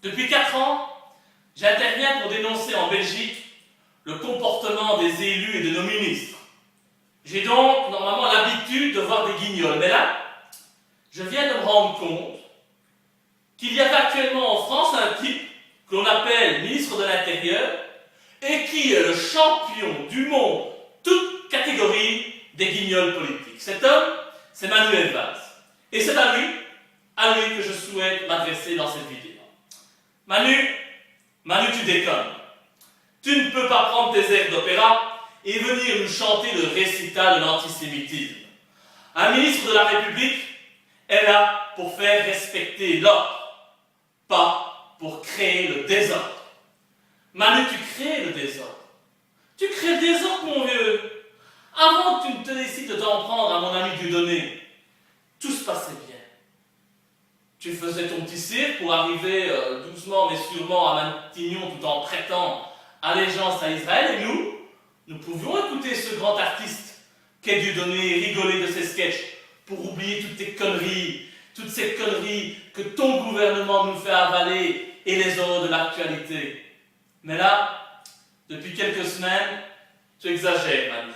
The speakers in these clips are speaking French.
Depuis 4 ans, j'interviens pour dénoncer en Belgique le comportement des élus et de nos ministres. J'ai donc normalement l'habitude de voir des guignols, mais là, je viens de me rendre compte qu'il y avait actuellement en France un type que l'on appelle ministre de l'Intérieur et qui est le champion du monde, toute catégorie des guignols politiques. Cet homme, c'est Manuel Valls. Et c'est à lui que je souhaite m'adresser dans cette vidéo. Manu, tu déconnes. Tu ne peux pas prendre tes airs d'opéra et venir nous chanter le récital de l'antisémitisme. Un ministre de la République est là pour faire respecter l'ordre, pas pour créer le désordre. Manu, tu crées le désordre. Tu crées le désordre, mon vieux. Avant que tu ne te décides de t'en prendre à mon ami Dieudonné, tout se passait bien. Tu faisais ton petit cirque pour arriver doucement mais sûrement à Matignon tout en prêtant allégeance à Israël, et nous pouvions écouter ce grand artiste qu'est Dieudonné et rigoler de ses sketchs pour oublier toutes ces conneries que ton gouvernement nous fait avaler et les autres de l'actualité. Mais là, depuis quelques semaines, tu exagères, Manu.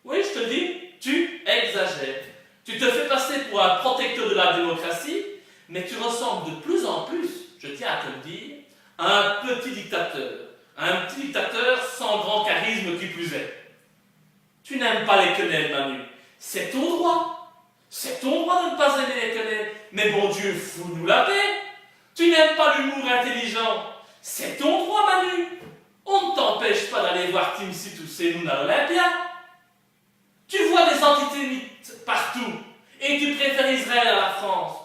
Oui, je te le dis, tu exagères. Tu te fais passer pour un protecteur de la démocratie, mais tu ressembles de plus en plus, je tiens à te le dire, à un petit dictateur. Un petit dictateur sans grand charisme qui plus est. Tu n'aimes pas les quenelles, Manu. C'est ton droit. C'est ton droit de ne pas aimer les quenelles. Mais bon Dieu, fous-nous la paix. Tu n'aimes pas l'humour intelligent. C'est ton droit, Manu. On ne t'empêche pas d'aller voir Timsit ou Semoun à l'Olympia. Tu vois des antisémites partout et tu préfères Israël à la France.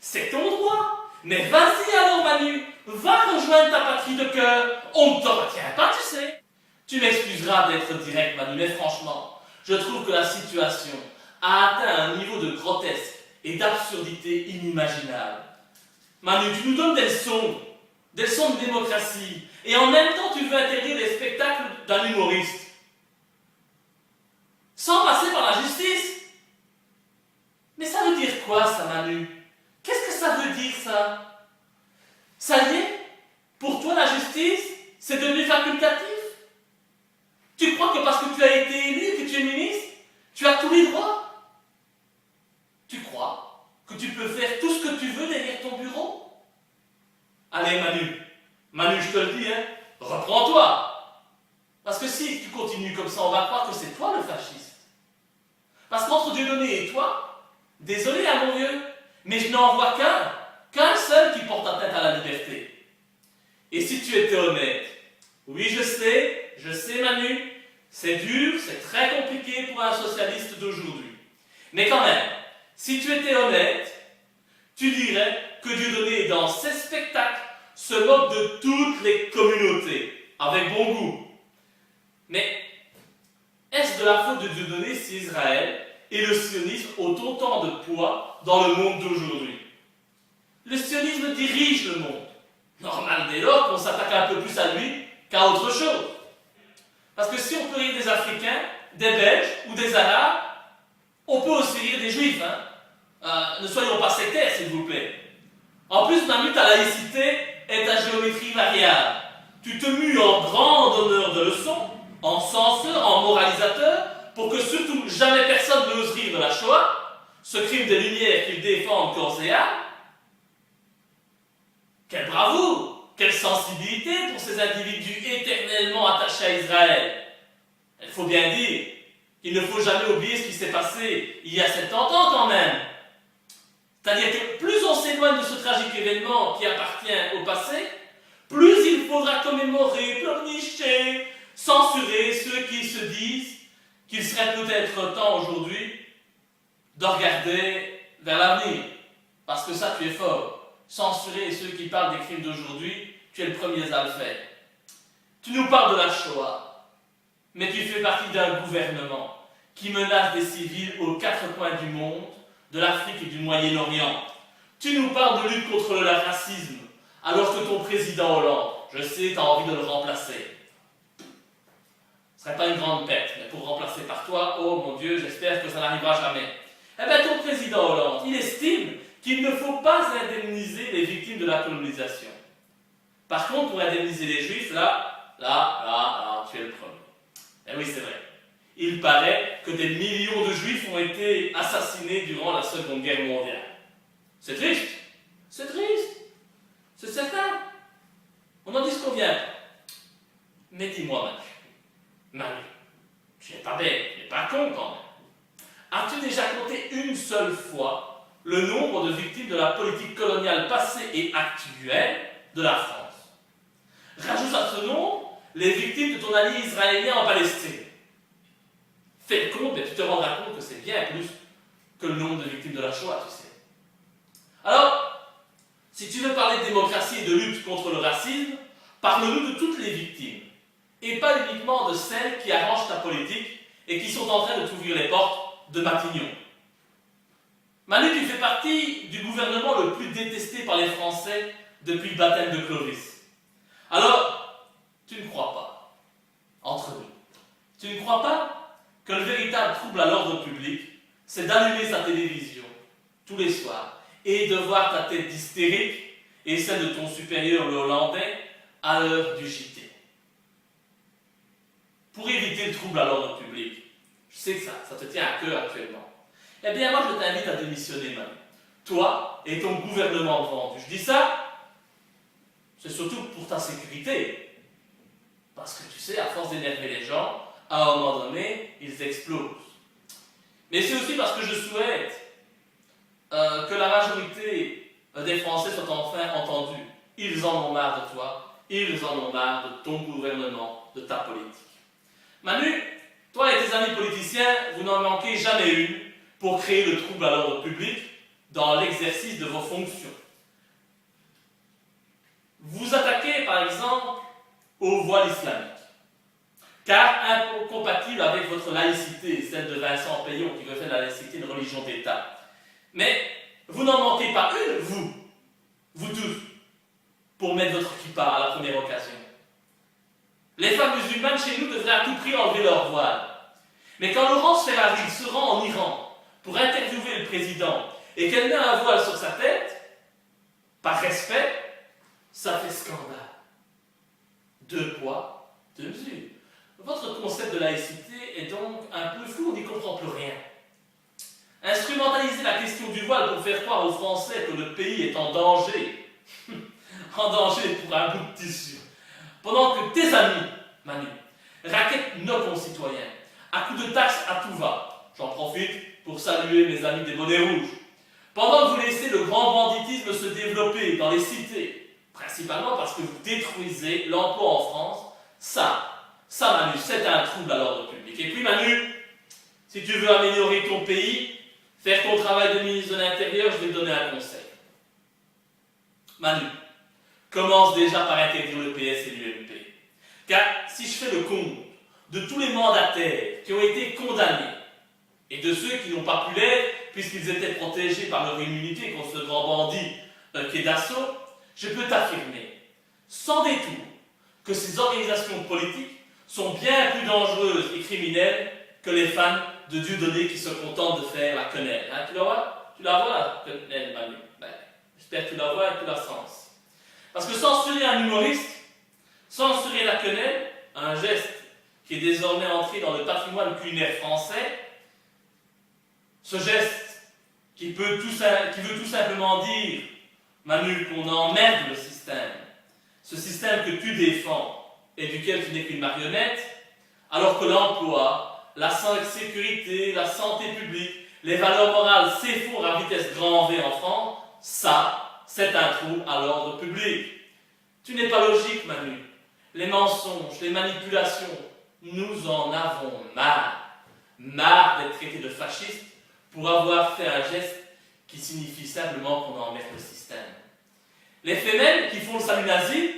C'est ton droit. Mais vas-y alors, Manu. Va rejoindre ta patrie de cœur. On ne te retient pas, tu sais. Tu m'excuseras d'être direct, Manu, mais franchement, je trouve que la situation a atteint un niveau de grotesque et d'absurdité inimaginable. Manu, tu nous donnes des leçons de démocratie, et en même temps tu veux interdire les spectacles d'un humoriste. Sans passer par la justice. Mais ça veut dire quoi, ça, Manu? Qu'est-ce que ça veut dire, ça? Ça y est, pour toi, la justice, c'est devenu facultatif? Tu crois que parce que tu as été élu et que tu es ministre, tu as tous les droits? Tu crois que tu peux faire tout ce que tu veux derrière ton bureau? Allez, Manu, je te le dis, reprends-toi. Parce que si tu continues comme ça, on va croire que c'est toi le fasciste. Parce qu'entre Dieudonné et toi, désolé à mon vieux, mais je n'en vois qu'un seul qui porte atteinte à la liberté. Et si tu étais honnête, oui, je sais, Manu, c'est dur, c'est très compliqué pour un socialiste d'aujourd'hui. Mais quand même, si tu étais honnête, tu dirais que Dieudonné, dans ses spectacles, se moque de toutes les communautés, avec bon goût. Mais est-ce de la faute de Dieudonné si Israël et le sionisme ont autant de poids dans le monde d'aujourd'hui? Le sionisme dirige le monde. Normal dès lors qu'on s'attaque un peu plus à lui qu'à autre chose. Parce que si on peut rire des Africains, des Belges ou des Arabes, on peut aussi rire des Juifs. Ne soyons pas sectaires, s'il vous plaît. En plus, Manu, ta laïcité est à géométrie variable. Tu te mues en grand donneur de leçons, en censeur, en moralisateur, pour que surtout jamais personne n'ose rire de la Shoah, ce crime des Lumières qu'ils défendent corps et âme. Quelle bravoure, quelle sensibilité pour ces individus éternellement attachés à Israël. Il faut bien dire qu'il ne faut jamais oublier ce qui s'est passé il y a 70 ans quand même. C'est-à-dire que plus on s'éloigne de ce tragique événement qui appartient au passé, plus il faudra commémorer, pleurnicher, censurer ceux qui se disent qu'il serait peut-être temps aujourd'hui de regarder vers l'avenir. Parce que ça, tu es fort. Censurer ceux qui parlent des crimes d'aujourd'hui, tu es le premier à le faire. Tu nous parles de la Shoah, mais tu fais partie d'un gouvernement qui menace des civils aux 4 coins du monde, de l'Afrique et du Moyen-Orient. Tu nous parles de lutte contre le racisme, alors que ton président Hollande, je sais, tu as envie de le remplacer. Ce ne serait pas une grande perte, mais pour remplacer par toi, oh mon Dieu, j'espère que ça n'arrivera jamais. Eh bien, ton président Hollande, il estime qu'il ne faut pas indemniser les victimes de la colonisation. Par contre, pour indemniser les Juifs, là, tu es le premier. Et oui, c'est vrai. Il paraît que des millions de Juifs ont été assassinés durant la Seconde Guerre mondiale. C'est triste. C'est triste. C'est certain. On en dit ce qu'on vient. Mais dis-moi, Manu, tu n'es pas bête, tu n'es pas con quand même. As-tu déjà compté une seule fois le nombre de victimes de la politique coloniale passée et actuelle de la France? Rajoute à ce nombre les victimes de ton allié israélien en Palestine. Fais le compte et tu te rendras compte que c'est bien plus que le nombre de victimes de la Shoah, tu sais. Alors, si tu veux parler de démocratie et de lutte contre le racisme, parle-nous de toutes les victimes, et pas uniquement de celles qui arrangent ta politique et qui sont en train de t'ouvrir les portes de Matignon. Manu, tu fais partie du gouvernement le plus détesté par les Français depuis le baptême de Clovis. Alors, tu ne crois pas, entre nous, tu ne crois pas que le véritable trouble à l'ordre public, c'est d'allumer sa télévision tous les soirs et de voir ta tête d'hystérique et celle de ton supérieur le Hollandais à l'heure du JT. Pour éviter le trouble à l'ordre public, je sais que ça te tient à cœur actuellement. Eh bien, moi, je t'invite à démissionner, Manu. Toi et ton gouvernement vendu. Je dis ça, c'est surtout pour ta sécurité. Parce que tu sais, à force d'énerver les gens, à un moment donné, ils explosent. Mais c'est aussi parce que je souhaite que la majorité des Français soient enfin entendus. Ils en ont marre de toi, ils en ont marre de ton gouvernement, de ta politique. Manu, toi et tes amis politiciens, vous n'en manquez jamais une pour créer le trouble à l'ordre public dans l'exercice de vos fonctions. Vous attaquez par exemple au voile islamique, car incompatible avec votre laïcité, celle de Vincent Payon qui veut faire de la laïcité une religion d'État. Mais vous n'en manquez pas une, vous tous, pour mettre votre kippa à la première occasion. Les femmes musulmanes chez nous devraient à tout prix enlever leur voile. Mais quand Laurence Ferrari se rend en Iran pour interviewer le président et qu'elle met un voile sur sa tête, par respect, ça fait scandale. 2 poids, 2 mesures. Votre concept de laïcité est donc un peu flou, on n'y comprend plus rien. Instrumentaliser la question du voile pour faire croire aux Français que le pays est en danger, en danger pour un bout de tissu, pendant que tes amis, Manu, raquettent nos concitoyens, à coups de taxes à tout va. J'en profite pour saluer mes amis des bonnets rouges. Pendant que vous laissez le grand banditisme se développer dans les cités, principalement parce que vous détruisez l'emploi en France, ça Manu, c'est un trouble à l'ordre public. Et puis Manu, si tu veux améliorer ton pays, faire ton travail de ministre de l'Intérieur, je vais te donner un conseil. Manu, commence déjà par interdire le PS et l'UMP. Car si je fais le compte de tous les mandataires qui ont été condamnés et de ceux qui n'ont pas pu l'être puisqu'ils étaient protégés par leur immunité contre ce grand bandit qui est d'assaut, je peux t'affirmer, sans détour, que ces organisations politiques sont bien plus dangereuses et criminelles que les fans de Dieudonné qui se contentent de faire la quenelle. Hein, tu la vois, la quenelle, Manu. J'espère que tu la vois et que tu la sens. Parce que censurer un humoriste, censurer la quenelle, un geste qui est désormais entré dans le patrimoine culinaire français, ce geste qui veut tout simplement dire, Manu, qu'on emmerde le système, ce système que tu défends et duquel tu n'es qu'une marionnette, alors que l'emploi, la sécurité, la santé publique, les valeurs morales s'effondrent à vitesse grand V en France, ça, c'est un trou à l'ordre public. Tu n'es pas logique, Manu. Les mensonges, les manipulations, nous en avons marre. Marre d'être traités de fascistes pour avoir fait un geste qui signifie simplement qu'on emmerde le système. Les femelles qui font le salut nazi,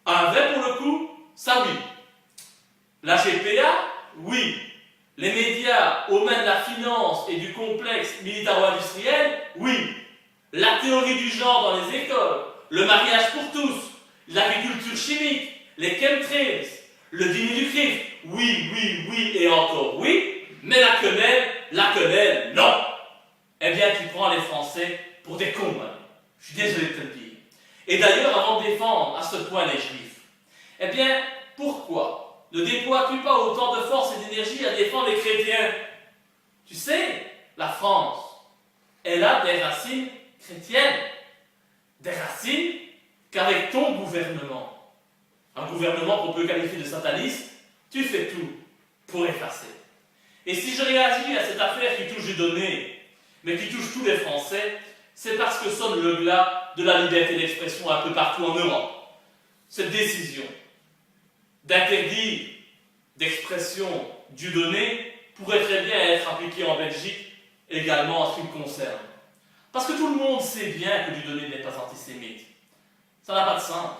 un vrai pour le coup, ça oui. La GPA, oui. Les médias aux mains de la finance et du complexe militaro-industriel, oui. La théorie du genre dans les écoles, le mariage pour tous, l'agriculture chimique, les chemtrails, le dîner du CRIF, oui et encore oui, mais la quenelle, non. Eh bien, tu prends les Français pour des cons, hein. Je suis désolé de te le dire. Et d'ailleurs, avant de défendre à ce point les Juifs, eh bien, pourquoi ne déploies-tu pas autant de force et d'énergie à défendre les chrétiens? Tu sais, la France, elle a des racines chrétiennes. Des racines qu'avec ton gouvernement, un gouvernement qu'on peut qualifier de sataniste, tu fais tout pour effacer. Et si je réagis à cette affaire qui touche Dieudonné, mais qui touche tous les Français, c'est parce que sonne le glas de la liberté d'expression un peu partout en Europe. Cette décision d'interdire d'expression Dieudonné pourrait très bien être appliquée en Belgique également en ce qui me concerne. Parce que tout le monde sait bien que Dieudonné n'est pas antisémite. Ça n'a pas de sens.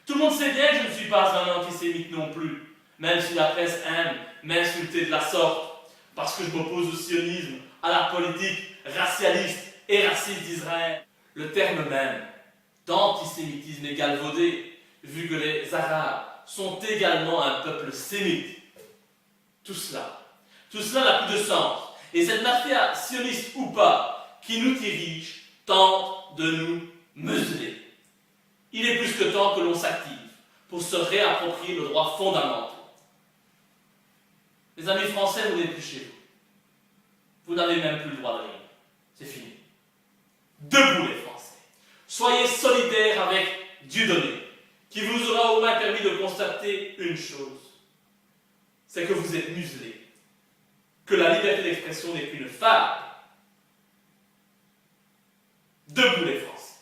Tout le monde sait bien que je ne suis pas un antisémite non plus, même si la presse aime m'insulter de la sorte, parce que je m'oppose au sionisme, à la politique racialiste et raciste d'Israël. Le terme même d'antisémitisme est galvaudé, vu que les Arabes sont également un peuple sémite. Tout cela n'a plus de sens. Et cette mafia sioniste ou pas, qui nous dirige, tente de nous museler. Il est plus que temps que l'on s'active pour se réapproprier le droit fondamental. Les amis français, vous n'êtes plus chez vous. Vous n'avez même plus le droit de rire. C'est fini. Debout les Français. Soyez solidaires avec Dieudonné, qui vous aura au moins permis de constater une chose. C'est que vous êtes muselés. Que la liberté d'expression n'est qu'une fable. Debout les Français.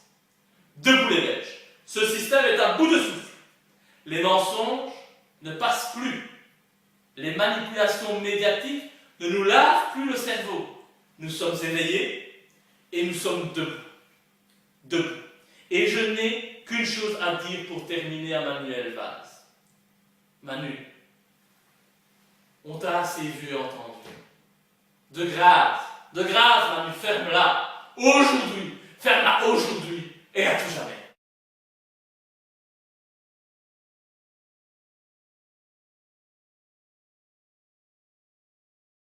Debout les Belges. Ce système est à bout de souffle. Les mensonges ne passent plus. Les manipulations médiatiques ne nous lavent plus le cerveau. Nous sommes éveillés et nous sommes debout. Debout. Et je n'ai qu'une chose à dire pour terminer à Manuel Valls. Manu, on t'a assez vu et entendu. De grâce, Manu, ferme-la. Aujourd'hui, ferme-la aujourd'hui et à tout jamais.